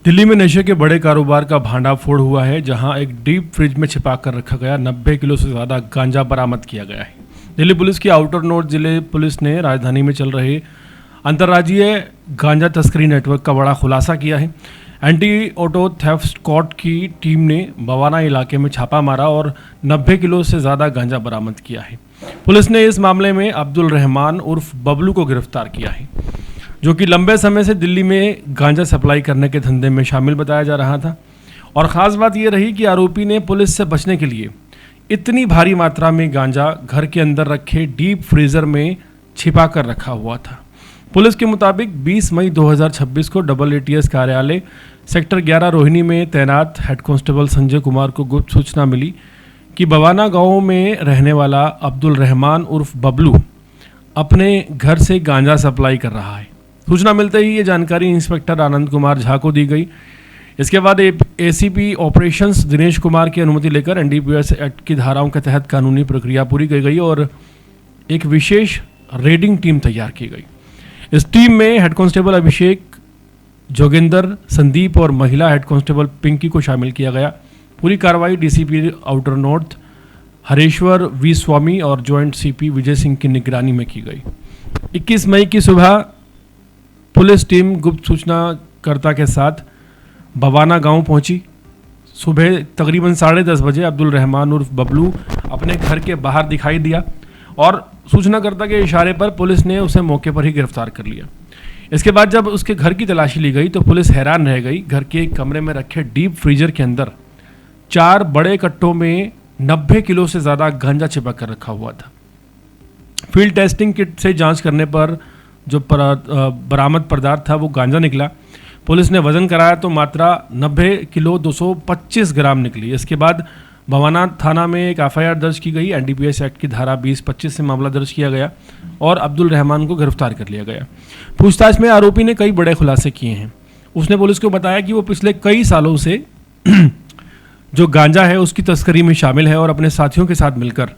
दिल्ली में नशे के बड़े कारोबार का भांडाफोड़ हुआ है, जहां एक डीप फ्रिज में छिपा कर रखा गया 90 किलो से ज़्यादा गांजा बरामद किया गया है। दिल्ली पुलिस की आउटर नॉर्थ जिले पुलिस ने राजधानी में चल रहे अंतर्राज्यीय गांजा तस्करी नेटवर्क का बड़ा खुलासा किया है। एंटी ऑटो थेफ्ट स्क्वाड की टीम ने बवाना इलाके में छापा मारा और 90 किलो से ज़्यादा गांजा बरामद किया है। पुलिस ने इस मामले में अब्दुल रहमान उर्फ बबलू को गिरफ्तार किया है, जो कि लंबे समय से दिल्ली में गांजा सप्लाई करने के धंधे में शामिल बताया जा रहा था। और ख़ास बात यह रही कि आरोपी ने पुलिस से बचने के लिए इतनी भारी मात्रा में गांजा घर के अंदर रखे डीप फ्रीज़र में छिपा कर रखा हुआ था। पुलिस के मुताबिक 20 मई 2026 को डबल ATS कार्यालय सेक्टर 11 रोहिणी में तैनात हेड कांस्टेबल संजय कुमार को गुप्त सूचना मिली कि बवाना गाँव में रहने वाला अब्दुल रहमान उर्फ बबलू अपने घर से गांजा सप्लाई कर रहा है। सूचना मिलते ही ये जानकारी इंस्पेक्टर आनंद कुमार झा को दी गई। इसके बाद ACP ऑपरेशंस दिनेश कुमार की अनुमति लेकर NDPS एक्ट की धाराओं के तहत कानूनी प्रक्रिया पूरी की गई और एक विशेष रेडिंग टीम तैयार की गई। इस टीम में हेड कांस्टेबल अभिषेक, जोगिंदर, संदीप और महिला हेड कांस्टेबल पिंकी को शामिल किया गया। पूरी कार्रवाई DCP outer north Hareshwar V स्वामी और जॉइंट CP विजय सिंह की निगरानी में की गई। 21 मई की सुबह पुलिस टीम गुप्त सूचनाकर्ता के साथ बवाना गांव पहुंची। सुबह तकरीबन 10:30 बजे अब्दुल रहमान उर्फ बबलू अपने घर के बाहर दिखाई दिया और सूचनाकर्ता के इशारे पर पुलिस ने उसे मौके पर ही गिरफ्तार कर लिया। इसके बाद जब उसके घर की तलाशी ली गई तो पुलिस हैरान रह गई। घर के एक कमरे में रखे डीप फ्रीजर के अंदर 4 बड़े कट्टों में 90 किलो से ज़्यादा गांजा छिपा कर रखा हुआ था। फील्ड टेस्टिंग किट से जाँच करने पर जो बरामद पदार्थ था वो गांजा निकला। पुलिस ने वजन कराया तो मात्रा 90 किलो 225 ग्राम निकली। इसके बाद बवाना थाना में एक FIR दर्ज की गई। NDPS एक्ट की धारा 20-25 से मामला दर्ज किया गया और अब्दुल रहमान को गिरफ्तार कर लिया गया। पूछताछ में आरोपी ने कई बड़े खुलासे किए हैं। उसने पुलिस को बताया कि वो पिछले कई सालों से जो गांजा है उसकी तस्करी में शामिल है और अपने साथियों के साथ मिलकर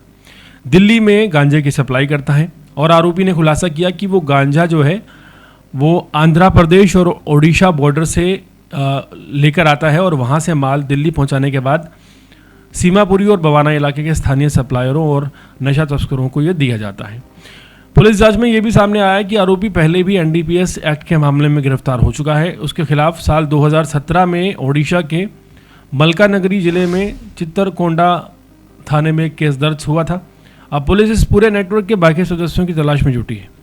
दिल्ली में गांजे की सप्लाई करता है। और आरोपी ने खुलासा किया कि वो गांजा जो है वो आंध्र प्रदेश और ओडिशा बॉर्डर से लेकर आता है और वहाँ से माल दिल्ली पहुँचाने के बाद सीमापुरी और बवाना इलाके के स्थानीय सप्लायरों और नशा तस्करों को ये दिया जाता है। पुलिस जांच में ये भी सामने आया कि आरोपी पहले भी NDPS एक्ट के मामले में गिरफ्तार हो चुका है। उसके खिलाफ साल 2017 में ओडिशा के मलकानगिरी जिले में चित्तरकोंडा थाने में केस दर्ज हुआ था। अब पुलिस इस पूरे नेटवर्क के बाकी सदस्यों की तलाश में जुटी है।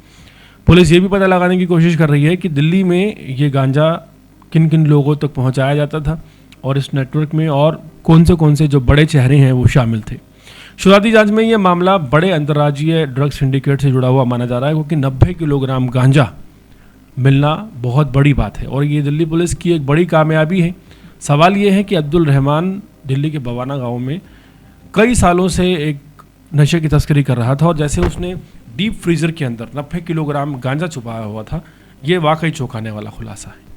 पुलिस ये भी पता लगाने की कोशिश कर रही है कि दिल्ली में ये गांजा किन किन लोगों तक पहुंचाया जाता था और इस नेटवर्क में और कौन से जो बड़े चेहरे हैं वो शामिल थे। शुरुआती जांच में ये मामला बड़े अंतर्राज्यीय ड्रग सिंडिकेट से जुड़ा हुआ माना जा रहा है, क्योंकि 90 किलोग्राम गांजा मिलना बहुत बड़ी बात है और ये दिल्ली पुलिस की एक बड़ी कामयाबी है। सवाल ये है कि अब्दुल रहमान दिल्ली के बवाना गाँव में कई सालों से एक नशे की तस्करी कर रहा था और जैसे उसने डीप फ्रीजर के अंदर 90 किलोग्राम गांजा छुपाया हुआ था, ये वाकई चौंकाने वाला खुलासा है।